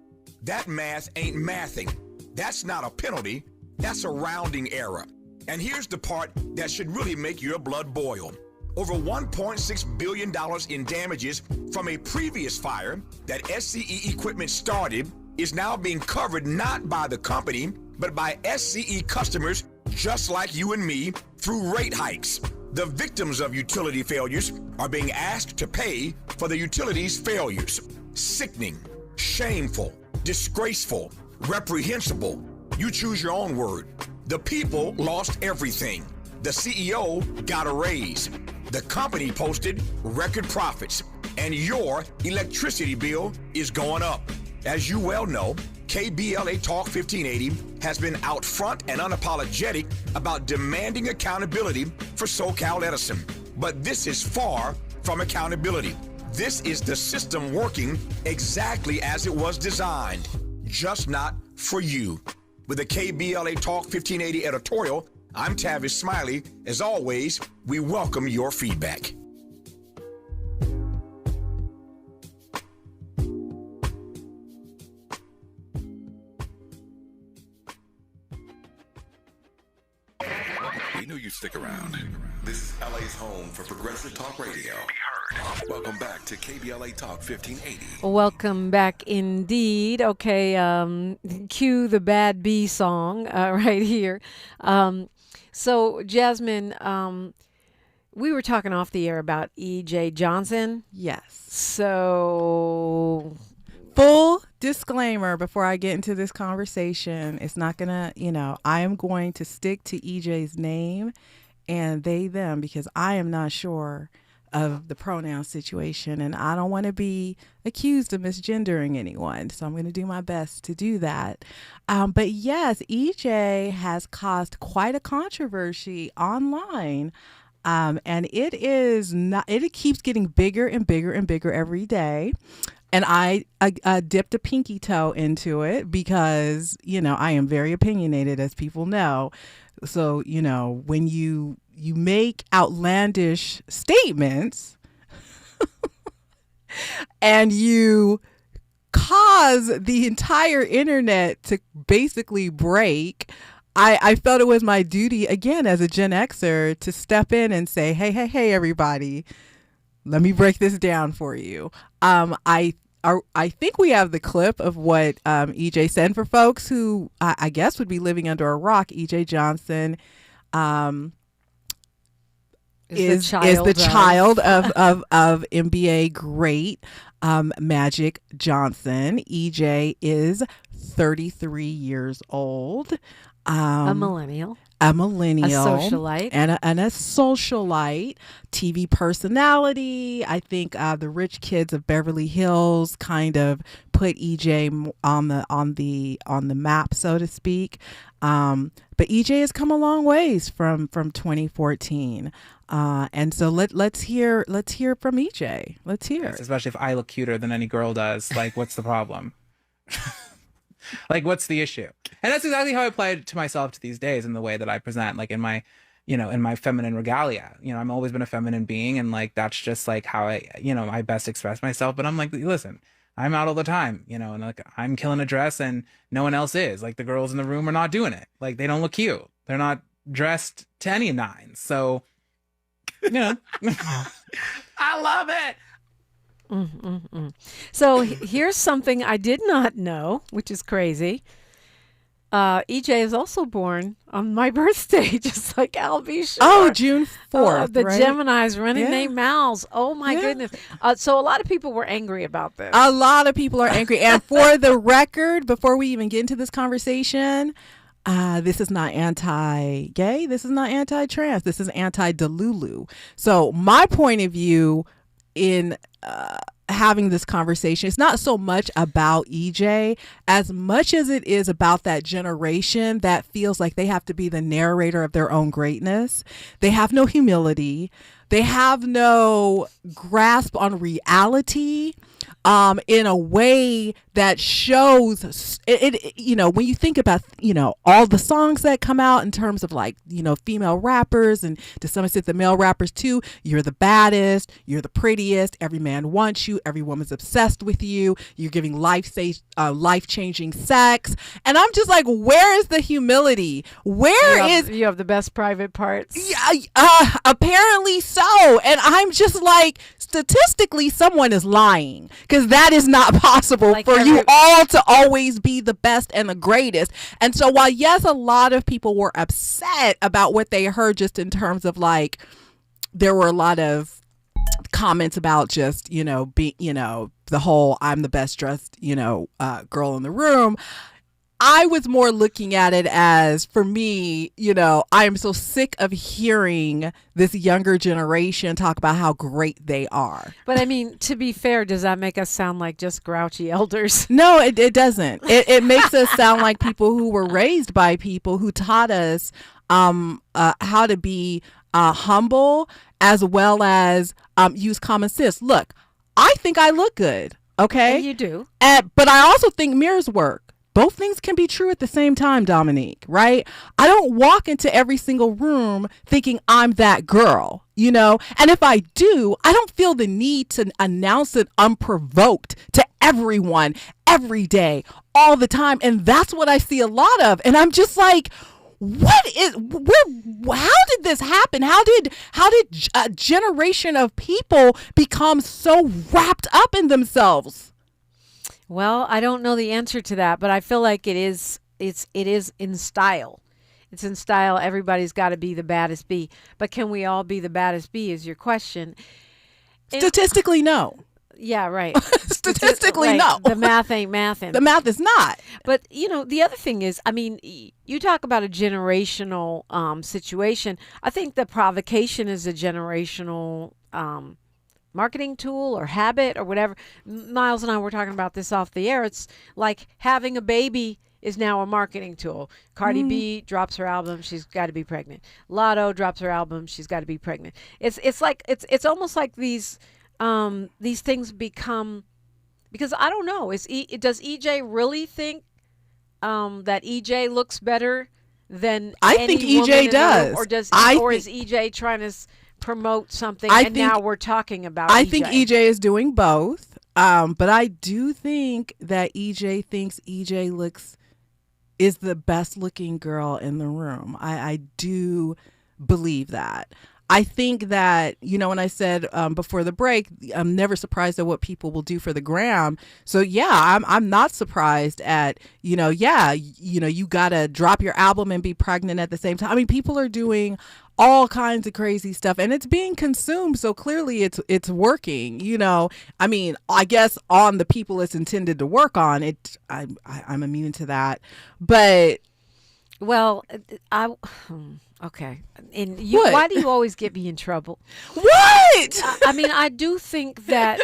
Speaker 20: That math ain't mathing. That's not a penalty. That's a rounding error. And here's the part that should really make your blood boil. Over $1.6 billion in damages from a previous fire that SCE equipment started is now being covered not by the company, but by SCE customers just like you and me through rate hikes. The victims of utility failures are being asked to pay for the utility's failures. Sickening, shameful, disgraceful, reprehensible. You choose your own word. The people lost everything. The CEO got a raise. The company posted record profits. And your electricity bill is going up. As you well know, KBLA Talk 1580 has been out front and unapologetic about demanding accountability for SoCal Edison. But this is far from accountability. This is the system working exactly as it was designed, just not for you. With the KBLA Talk 1580 editorial, I'm Tavis Smiley. As always, we welcome your feedback.
Speaker 7: We knew you'd stick around. This is LA's home for progressive talk radio. Welcome back to KBLA Talk 1580.
Speaker 4: Welcome back indeed. Okay, cue the Bad Bee song right here. So, Jasmine, we were talking off the air about E.J. Johnson.
Speaker 5: Yes.
Speaker 4: So,
Speaker 5: full disclaimer before I get into this conversation, it's not going to, I am going to stick to EJ's name and they, them, because I am not sure of the pronoun situation and I don't want to be accused of misgendering anyone. So I'm going to do my best to do that. But yes, EJ has caused quite a controversy online. And it is not, it keeps getting bigger and bigger and bigger every day. And I dipped a pinky toe into it because, I am very opinionated, as people know. So, when you make outlandish statements and you cause the entire internet to basically break, I felt it was my duty, again, as a Gen Xer, to step in and say, hey, everybody, let me break this down for you. I think we have the clip of what EJ said. For folks who I guess would be living under a rock, EJ Johnson is the child of NBA great Magic Johnson. EJ is 33 years old.
Speaker 4: A millennial.
Speaker 5: A
Speaker 4: socialite.
Speaker 5: And a socialite, TV personality. I think the rich kids of Beverly Hills kind of put EJ on the map, so to speak. But EJ has come a long ways from 2014. And so let's hear from EJ. Let's hear.
Speaker 21: Yes, especially if I look cuter than any girl does. Like, what's the problem? Like, what's the issue? And that's exactly how I apply it to myself to these days in the way that I present, like in my, in my feminine regalia. I've always been a feminine being, and like that's just like how I best express myself. But I'm like, listen, I'm out all the time, and like I'm killing a dress and no one else is. Like the girls in the room are not doing it. Like they don't look cute. They're not dressed to any nines. So, I love it.
Speaker 4: So here's something I did not know, which is crazy. EJ is also born on my birthday, just like I'll be sure.
Speaker 5: Oh, June 4th,
Speaker 4: the
Speaker 5: right?
Speaker 4: Geminis running their mouths. Oh, my goodness. So a lot of people were angry about this.
Speaker 5: A lot of people are angry. And for the record, before we even get into this conversation, this is not anti-gay. This is not anti-trans. This is anti-delulu. So my point of view in having this conversation, it's not so much about EJ as much as it is about that generation that feels like they have to be the narrator of their own greatness. They have no humility. They have no grasp on reality in a way that shows it, when you think about, all the songs that come out in terms of like, female rappers and to some extent the male rappers too, you're the baddest, you're the prettiest, every man wants you, every woman's obsessed with you, you're giving life-changing sex. And I'm just like, where is the humility?
Speaker 4: You have the best private parts?
Speaker 5: Apparently so. And I'm just like, statistically, someone is lying because that is not possible for you all to always be the best and the greatest. And so while, yes, a lot of people were upset about what they heard just in terms of like, there were a lot of comments about just, the whole I'm the best dressed, girl in the room. I was more looking at it as, for me, I am so sick of hearing this younger generation talk about how great they are.
Speaker 4: But I mean, to be fair, does that make us sound like just grouchy elders?
Speaker 5: No, it doesn't. It makes us sound like people who were raised by people who taught us how to be humble as well as use common sense. Look, I think I look good. Okay.
Speaker 4: And you do.
Speaker 5: But I also think mirrors work. Both things can be true at the same time, Dominique, right? I don't walk into every single room thinking I'm that girl, And if I do, I don't feel the need to announce it unprovoked to everyone, every day, all the time. And that's what I see a lot of. And I'm just like, how did this happen? How did a generation of people become so wrapped up in themselves?
Speaker 4: Well, I don't know the answer to that, but I feel like it is in style. It's in style. Everybody's got to be the baddest bee. But can we all be the baddest bee is your question.
Speaker 5: Statistically, no.
Speaker 4: Yeah, right.
Speaker 5: Statistically,
Speaker 4: right.
Speaker 5: no.
Speaker 4: The math ain't mathin'.
Speaker 5: The math is not.
Speaker 4: But, the other thing is, I mean, you talk about a generational situation. I think the provocation is a generational marketing tool or habit or whatever. Miles and I were talking about this off the air. It's like having a baby is now a marketing tool. Cardi B drops her album, she's got to be pregnant. Lotto drops her album, she's got to be pregnant. It's like it's almost like these things become, because I don't know, does EJ really think that EJ looks better than
Speaker 5: I think EJ does,
Speaker 4: or is EJ trying to promote something now we're talking about
Speaker 5: I
Speaker 4: EJ?
Speaker 5: think EJ is doing both, but I do think that EJ thinks EJ is the best looking girl in the room. I do believe that. I think that, when I said before the break, I'm never surprised at what people will do for the gram. So yeah, I'm not surprised at, you got to drop your album and be pregnant at the same time. I mean, people are doing all kinds of crazy stuff and it's being consumed. So clearly it's working, I mean, I guess on the people it's intended to work on it. I'm immune to that, but
Speaker 4: well, okay. And why do you always get me in trouble?
Speaker 5: What?
Speaker 4: I mean, I do think that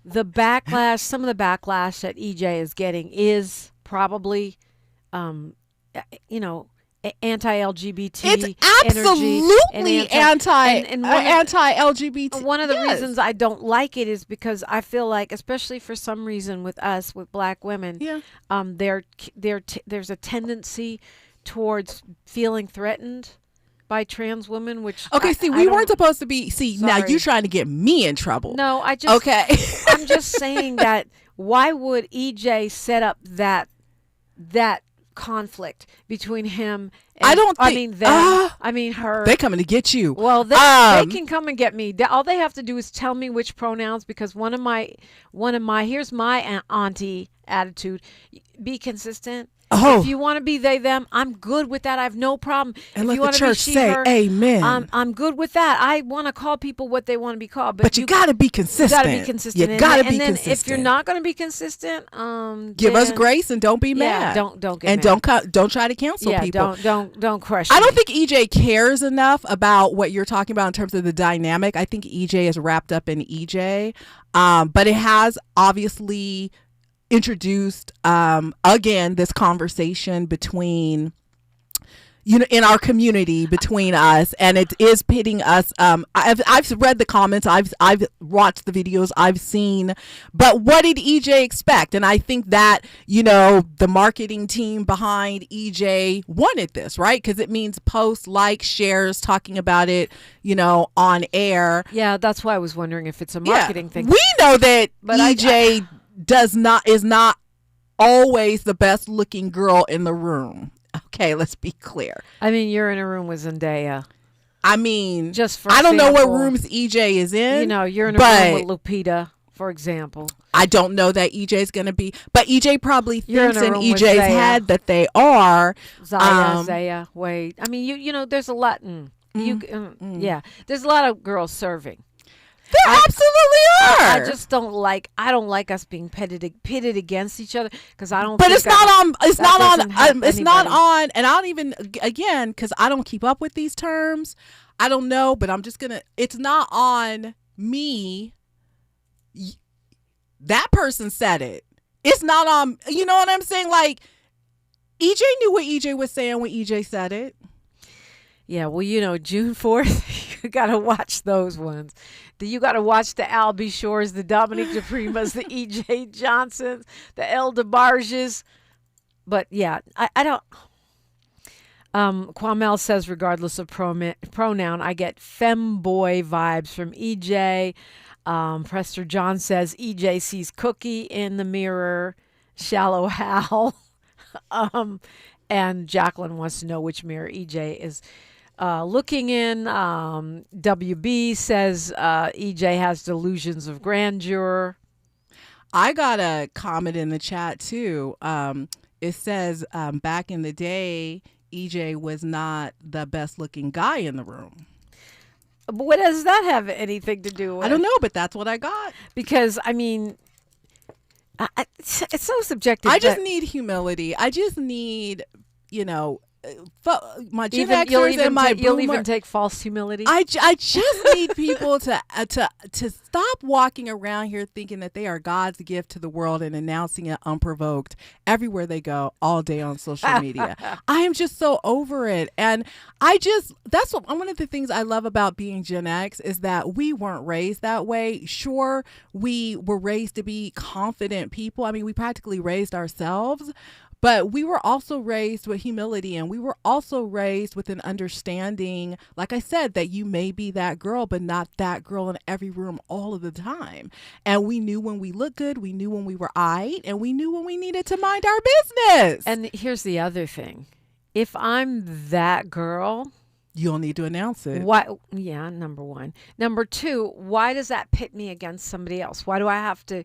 Speaker 4: some of the backlash that EJ is getting is probably, anti-LGBT.
Speaker 5: It's absolutely anti-LGBT.
Speaker 4: One of the reasons I don't like it is because I feel like, especially for some reason with Black women, there's a tendency towards feeling threatened by trans women, which
Speaker 5: we weren't supposed to be. Now you're trying to get me in trouble.
Speaker 4: No, I'm just saying that why would EJ set up that conflict between him and her?
Speaker 5: They're coming to get you.
Speaker 4: Well, they can come and get me. All they have to do is tell me which pronouns, because one of my here's my auntie attitude: be consistent. If you want to be they, them, I'm good with that. I have no problem.
Speaker 5: And
Speaker 4: if
Speaker 5: let
Speaker 4: you
Speaker 5: the
Speaker 4: want
Speaker 5: church
Speaker 4: to be she,
Speaker 5: say
Speaker 4: her,
Speaker 5: amen.
Speaker 4: I'm good with that. I want to call people what they want to be called.
Speaker 5: But you got to be consistent.
Speaker 4: You got to be consistent.
Speaker 5: You got to be
Speaker 4: and then
Speaker 5: consistent.
Speaker 4: if you're not going to be consistent,
Speaker 5: give us grace and don't be mad.
Speaker 4: Don't get
Speaker 5: and
Speaker 4: mad.
Speaker 5: Don't try to cancel people.
Speaker 4: Don't crush.
Speaker 5: I don't think EJ cares enough about what you're talking about in terms of the dynamic. I think EJ is wrapped up in EJ, but it has obviously introduced again this conversation between in our community between us, and it is pitting us. I've read the comments, I've watched the videos, I've seen, but what did EJ expect? And I think that the marketing team behind EJ wanted this, right? Because it means posts, likes, shares, talking about it on air.
Speaker 4: Yeah, that's why I was wondering if it's a marketing thing.
Speaker 5: We know that, but EJ is not always the best looking girl in the room. Okay, let's be clear.
Speaker 4: I mean, you're in a room with Zendaya.
Speaker 5: I mean,
Speaker 4: just for
Speaker 5: I don't know
Speaker 4: example,
Speaker 5: what rooms EJ is in.
Speaker 4: You're in a room with Lupita, for example.
Speaker 5: I don't know that EJ's going to be, but EJ probably thinks in EJ's
Speaker 4: Zaya.
Speaker 5: head that they are.
Speaker 4: Zaya, Wade. I mean, there's a lot. There's a lot of girls serving.
Speaker 5: There absolutely are.
Speaker 4: I just don't like. I don't like us being pitted against each other, because I don't.
Speaker 5: But
Speaker 4: think
Speaker 5: it's not on. It's not on. It's not
Speaker 4: anybody.
Speaker 5: on. And I don't even because I don't keep up with these terms. I don't know, but I'm just gonna. It's not on me. That person said it. It's not on. You know what I'm saying? Like, EJ knew what EJ was saying when EJ said it.
Speaker 4: Yeah, well, June 4th, you got to watch those ones. You got to watch the Albie Shores, the Dominique DiPrimas, the EJ Johnsons, the El DeBarges. But yeah, I don't. Kwamel says, regardless of pronoun, I get femboy vibes from EJ. Prester John says, EJ sees Cookie in the mirror. Shallow Hal. And Jacqueline wants to know which mirror EJ is looking in. WB says EJ has delusions of grandeur.
Speaker 5: I got a comment in the chat too. It says back in the day, EJ was not the best looking guy in the room.
Speaker 4: But what does that have anything to do with?
Speaker 5: I don't know, but that's what I got.
Speaker 4: Because, I mean, it's so subjective.
Speaker 5: I just need humility. I just need, my Gen Xers and my
Speaker 4: You'll even take false humility?
Speaker 5: I just need people to stop walking around here thinking that they are God's gift to the world and announcing it unprovoked everywhere they go all day on social media. I am just so over it. And that's one of the things I love about being Gen X is that we weren't raised that way. Sure, we were raised to be confident people. I mean, we practically raised ourselves. But we were also raised with humility, and we were also raised with an understanding, like I said, that you may be that girl, but not that girl in every room all of the time. And we knew when we looked good, we knew when we were aight, and we knew when we needed to mind our business.
Speaker 4: And here's the other thing. If I'm that girl...
Speaker 5: You'll need to announce it.
Speaker 4: Why? Yeah, number one. Number two, why does that pit me against somebody else? Why do I have to...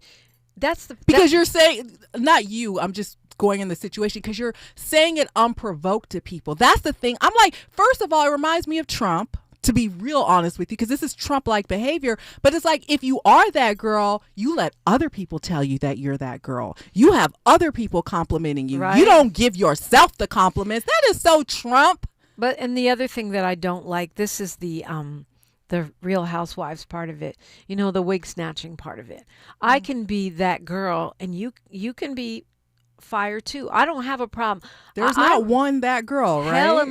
Speaker 5: Because you're saying, not you, I'm just going in the situation, because you're saying it unprovoked to people. That's the thing. I'm like, first of all, it reminds me of Trump, to be real honest with you, because this is Trump-like behavior. But it's like, if you are that girl, you let other people tell you that you're that girl. You have other people complimenting you.
Speaker 4: Right.
Speaker 5: You don't give yourself the compliments. That is so Trump.
Speaker 4: And the other thing that I don't like, this is the Real Housewives part of it, the wig snatching part of it. I can be that girl, and you can be fire too. I don't have a problem.
Speaker 5: There's not one that girl, right?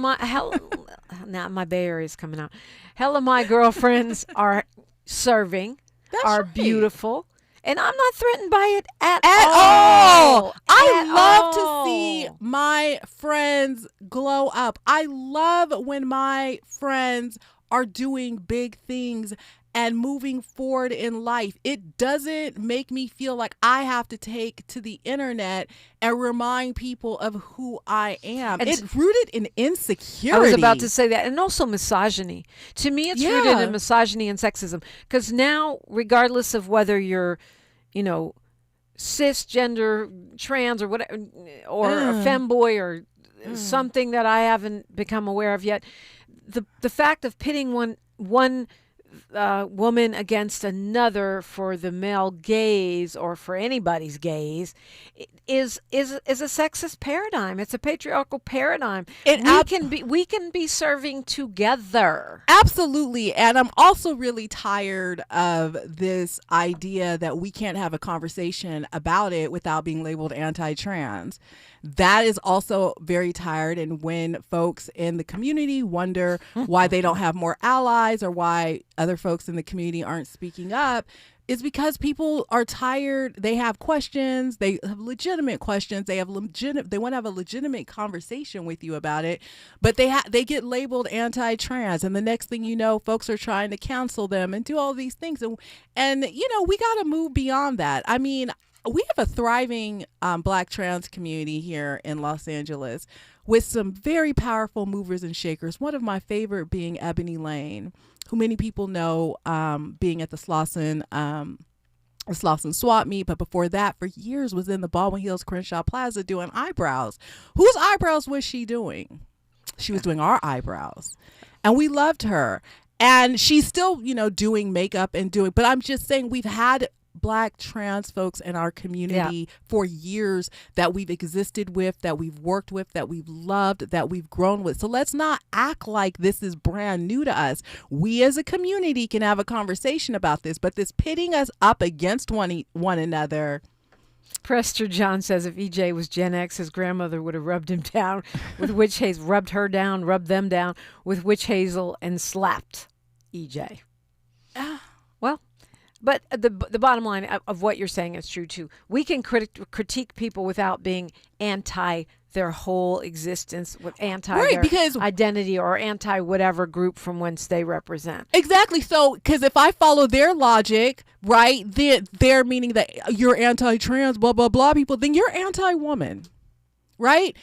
Speaker 4: Now my Bay Area is coming out. Hell of my girlfriends are serving,
Speaker 5: right.
Speaker 4: Beautiful, and I'm not threatened by it at
Speaker 5: all. I love to see my friends glow up. I love when my friends are doing big things and moving forward in life. It doesn't make me feel like I have to take to the internet and remind people of who I am. And it's rooted in insecurity.
Speaker 4: I was about to say that. And also misogyny. To me, it's rooted in misogyny and sexism. Because now, regardless of whether you're, cisgender, trans, or whatever, or a femboy, or something that I haven't become aware of yet, the fact of pitting one woman against another for the male gaze or for anybody's gaze is a sexist paradigm. It's a patriarchal paradigm. We can be serving together.
Speaker 5: Absolutely. And I'm also really tired of this idea that we can't have a conversation about it without being labeled anti-trans. That is also very tired. And when folks in the community wonder why they don't have more allies or why other folks in the community aren't speaking up, it's because people are tired. They have questions. They have legitimate questions. They want to have a legitimate conversation with you about it, but they get labeled anti-trans, and the next thing you know, folks are trying to cancel them and do all these things. And we got to move beyond that. I mean, we have a thriving Black trans community here in Los Angeles with some very powerful movers and shakers. One of my favorite being Ebony Lane, who many people know being at the Slauson swap meet, but before that, for years, was in the Baldwin Hills Crenshaw Plaza doing eyebrows. Whose eyebrows was she doing? She was doing our eyebrows, and we loved her. And she's still, doing makeup but I'm just saying, we've had Black trans folks in our community for years that we've existed with, that we've worked with, that we've loved, that we've grown with. So let's not act like this is brand new to us. We as a community can have a conversation about this, but this pitting us up against one another.
Speaker 4: Prester John says if EJ was Gen X, his grandmother would have rubbed him down with witch hazel, rubbed them down with witch hazel and slapped EJ. Well, but the bottom line of what you're saying is true too. We can critique people without being anti their whole existence, with anti their identity or anti whatever group from whence they represent.
Speaker 5: Exactly. So, because if I follow their logic, right, they're meaning that you're anti-trans, blah blah blah people, then you're anti-woman, right?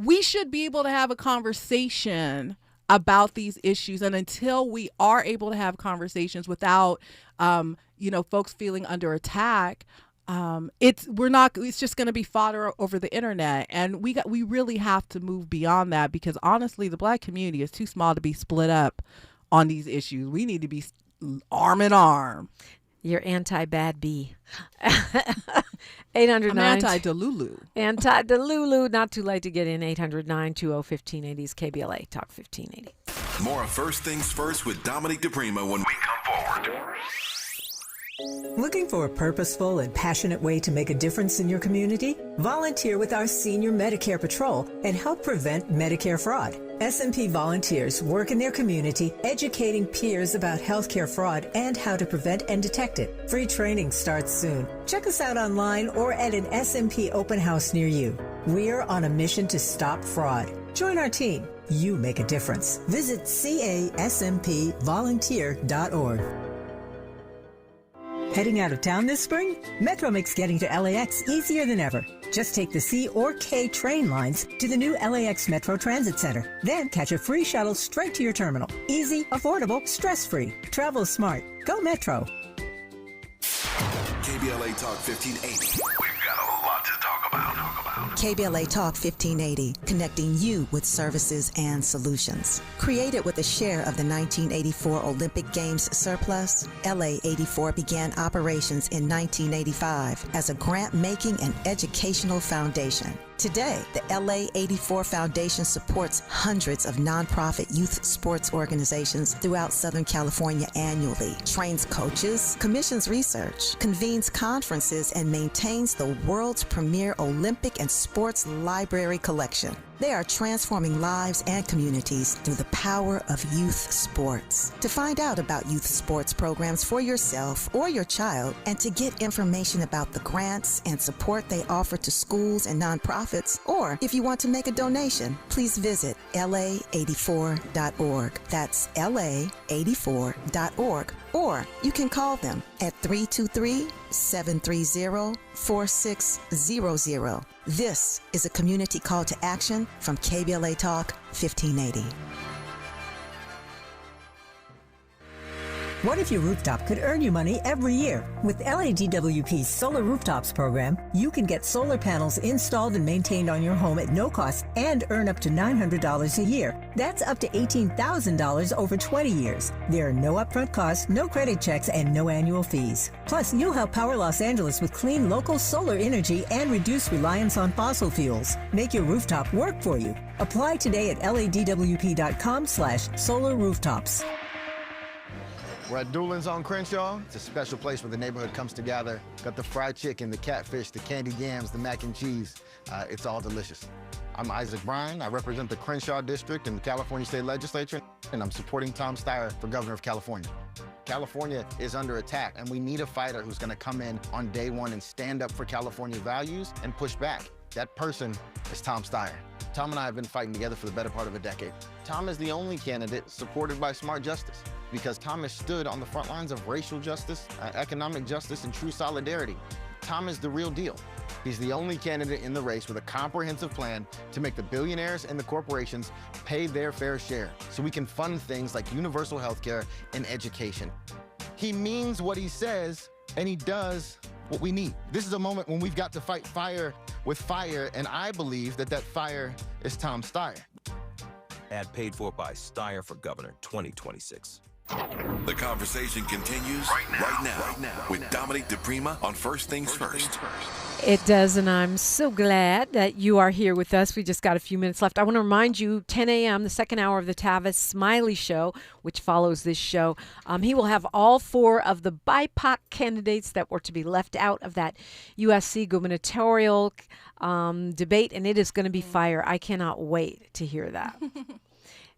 Speaker 5: we should be able to have a conversation about these issues. And until we are able to have conversations without, folks feeling under attack, it's just going to be fodder over the internet. And we really have to move beyond that, because honestly, the Black community is too small to be split up on these issues. We need to be arm in arm.
Speaker 4: You're anti-bad bee. 809.
Speaker 5: I'm anti-Delulu.
Speaker 4: Anti-Delulu. Not too late to get in. 800-920-1580 is KBLA Talk 1580.
Speaker 7: More of First Things First with Dominique DiPrima when we come forward.
Speaker 19: Looking for a purposeful and passionate way to make a difference in your community? Volunteer with our Senior Medicare Patrol and help prevent Medicare fraud. S&P volunteers work in their community educating peers about healthcare fraud and how to prevent and detect it. Free training starts soon. Check us out online or at an S&P open house near you. We're on a mission to stop fraud. Join our team. You make a difference. Visit caspvolunteer.org. Heading out of town this spring? Metro makes getting to LAX easier than ever. Just take the C or K train lines to the new LAX Metro Transit Center. Then catch a free shuttle straight to your terminal. Easy, affordable, stress-free. Travel smart. Go Metro.
Speaker 7: KBLA Talk 1580. We've got a lot to talk about.
Speaker 3: KBLA Talk 1580, connecting you with services and solutions. Created with a share of the 1984 Olympic Games surplus, LA 84 began operations in 1985 as a grant-making and educational foundation. Today, the LA 84 Foundation supports hundreds of nonprofit youth sports organizations throughout Southern California annually, trains coaches, commissions research, convenes conferences, and maintains the world's premier Olympic and sports library collection. They are transforming lives and communities through the power of youth sports. To find out about youth sports programs for yourself or your child, and to get information about the grants and support they offer to schools and nonprofits, or if you want to make a donation, please visit la84.org. That's la84.org. Or you can call them at 323-730-4600. This is a community call to action from KBLA Talk 1580.
Speaker 19: What if your rooftop could earn you money every year? With LADWP's Solar Rooftops program, you can get solar panels installed and maintained on your home at no cost and earn up to $900 a year. That's up to $18,000 over 20 years. There are no upfront costs, no credit checks, and no annual fees. Plus, you'll help power Los Angeles with clean local solar energy and reduce reliance on fossil fuels. Make your rooftop work for you. Apply today at ladwp.com/solar rooftops.
Speaker 22: We're at Doolin's on Crenshaw. It's a special place where the neighborhood comes together. Got the fried chicken, the catfish, the candied yams, the mac and cheese. It's all delicious. I'm Isaac Bryan. I represent the Crenshaw District in the California State Legislature, and I'm supporting Tom Steyer for governor of California. California is under attack, and we need a fighter who's gonna come in on day one and stand up for California values and push back. That person is Tom Steyer. Tom and I have been fighting together for the better part of a decade. Tom is the only candidate supported by smart justice, because Tom has stood on the front lines of racial justice, economic justice, and true solidarity. Tom is the real deal. He's the only candidate in the race with a comprehensive plan to make the billionaires and the corporations pay their fair share so we can fund things like universal health care and education. He means what he says, and he does what we need. This is a moment when we've got to fight fire with fire, and I believe that that fire is Tom Steyer.
Speaker 12: Ad paid for by Steyer for Governor 2026.
Speaker 7: The conversation continues right now with Dominique DiPrima on First Things First.
Speaker 4: It does, and I'm so glad that you are here with us. We just got a few minutes left. I want to remind you, 10 a.m., the second hour of the Tavis Smiley Show, which follows this show. He will have all four of the BIPOC candidates that were to be left out of that USC gubernatorial debate, and it is going to be fire. I cannot wait to hear that.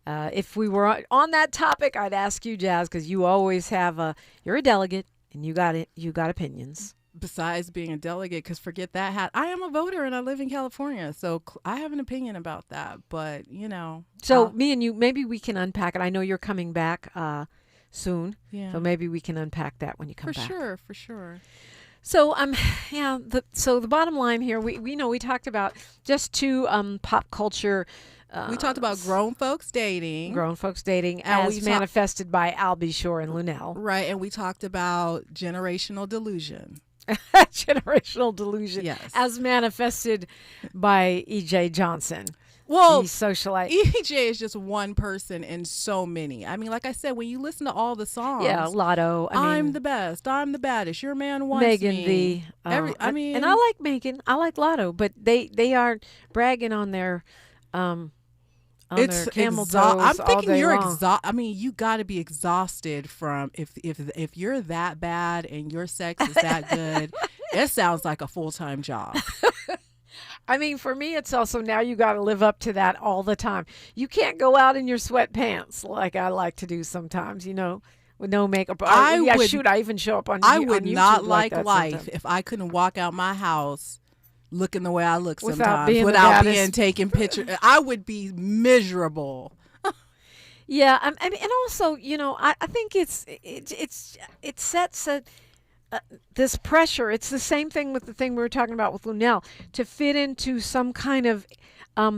Speaker 4: If we were on that topic, I'd ask you, Jazz, because you always have you're a delegate and you got opinions.
Speaker 5: Besides being a delegate, because forget that hat, I am a voter and I live in California, so I have an opinion about that. But
Speaker 4: so me and you, maybe we can unpack it. I know you're coming back soon,
Speaker 5: yeah.
Speaker 4: So maybe we can unpack that when you come back.
Speaker 5: For sure.
Speaker 4: So so the bottom line here, we talked about just two pop culture.
Speaker 5: We talked about grown folks dating.
Speaker 4: And as manifested by Albie Shore and Luenell.
Speaker 5: Right, and we talked about generational delusion.
Speaker 4: Generational delusion.
Speaker 5: Yes.
Speaker 4: As manifested by E.J. Johnson.
Speaker 5: Well,
Speaker 4: socialite.
Speaker 5: EJ is just one person in so many. I mean, like I said, when you listen to all the songs.
Speaker 4: Yeah, Lotto.
Speaker 5: I'm the best. I'm the baddest. Your man wants
Speaker 4: Megan
Speaker 5: me.
Speaker 4: and I like Megan. I like Lotto, but they are bragging on their their camel toes.
Speaker 5: I'm thinking you're
Speaker 4: exhausted.
Speaker 5: I mean, you got to be exhausted from if you're that bad and your sex is that good. It sounds like a full-time job.
Speaker 4: I mean, for me, it's also now you got to live up to that all the time. You can't go out in your sweatpants like I like to do sometimes, with no makeup. I even show up on
Speaker 5: I would
Speaker 4: on
Speaker 5: not
Speaker 4: YouTube
Speaker 5: like
Speaker 4: that
Speaker 5: life
Speaker 4: sometimes.
Speaker 5: if I couldn't walk out my house looking the way I look
Speaker 4: Without
Speaker 5: sometimes
Speaker 4: being
Speaker 5: without being taking pictures. I would be miserable.
Speaker 4: Yeah, I mean, and also, I think it sets this pressure. It's the same thing with the thing we were talking about with Luenell, to fit into some kind of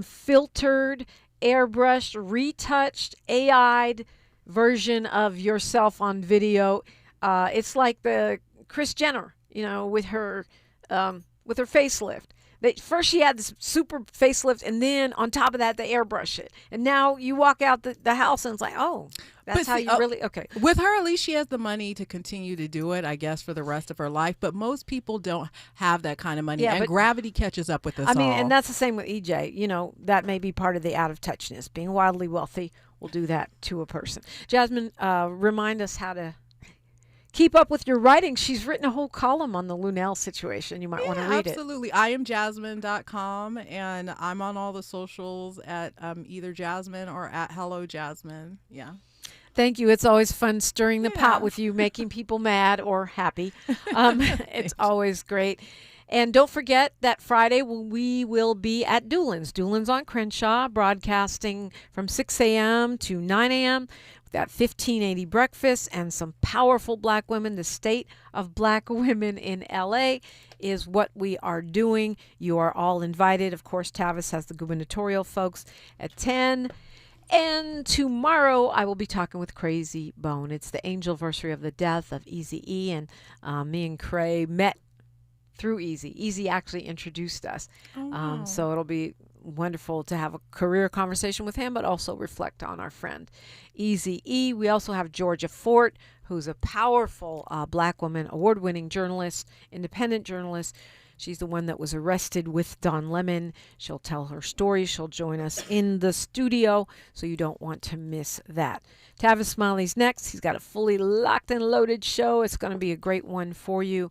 Speaker 4: filtered, airbrushed, retouched, AI'd version of yourself on video. It's like the Kris Jenner, with her facelift. First she had this super facelift, and then on top of that, they airbrush it. And now you walk out the house, and it's like, oh, that's how you really, okay.
Speaker 5: With her, at least she has the money to continue to do it, I guess, for the rest of her life. But most people don't have that kind of money.
Speaker 4: Yeah,
Speaker 5: and gravity catches up with us
Speaker 4: I mean,
Speaker 5: all.
Speaker 4: and that's the same with EJ. That may be part of the out-of-touchness. Being wildly wealthy will do that to a person. Jasmine, remind us how to keep up with your writing. She's written a whole column on the Luenell situation. You might want to read
Speaker 5: absolutely. I am Jasmyne.com, and I'm on all the socials at either Jasmine or at Hello Jasmine. Yeah.
Speaker 4: Thank you. It's always fun stirring the pot with you, making people mad or happy. It's always great. And don't forget that Friday we will be at Doolin's on Crenshaw, broadcasting from 6 a.m. to 9 a.m. That 1580 breakfast and some powerful black women. The state of black women in LA is what we are doing. You are all invited. Of course, Tavis has the gubernatorial folks at 10. And tomorrow I will be talking with Crazy Bone. It's the angelversary of the death of Eazy-E, and me and Cray met through Eazy. Eazy actually introduced us.
Speaker 5: Oh, wow.
Speaker 4: So it'll be wonderful to have a career conversation with him, but also reflect on our friend Eazy-E. We also have Georgia Fort, who's a powerful black woman, award-winning journalist, independent journalist. She's the one that was arrested with Don Lemon. She'll tell her story. She'll join us in the studio, so you don't want to miss that. Tavis Smiley's next. He's got a fully locked and loaded show. It's going to be a great one for you.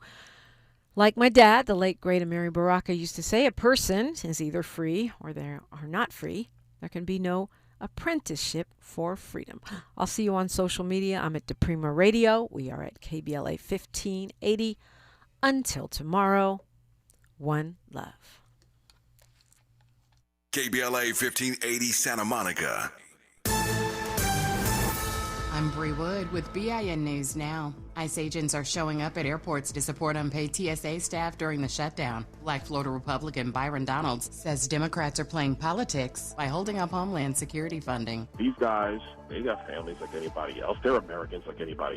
Speaker 4: Like my dad, the late great Amiri Baraka, used to say, a person is either free or they are not free. There can be no apprenticeship for freedom. I'll see you on social media. I'm at DiPrima Radio. We are at KBLA 1580. Until tomorrow, one love.
Speaker 7: KBLA 1580 Santa Monica.
Speaker 14: I'm Bree Wood with BIN News Now. ICE agents are showing up at airports to support unpaid TSA staff during the shutdown. Black Florida Republican Byron Donalds says Democrats are playing politics by holding up Homeland Security funding.
Speaker 15: These guys, they got families like anybody else. They're Americans like anybody else.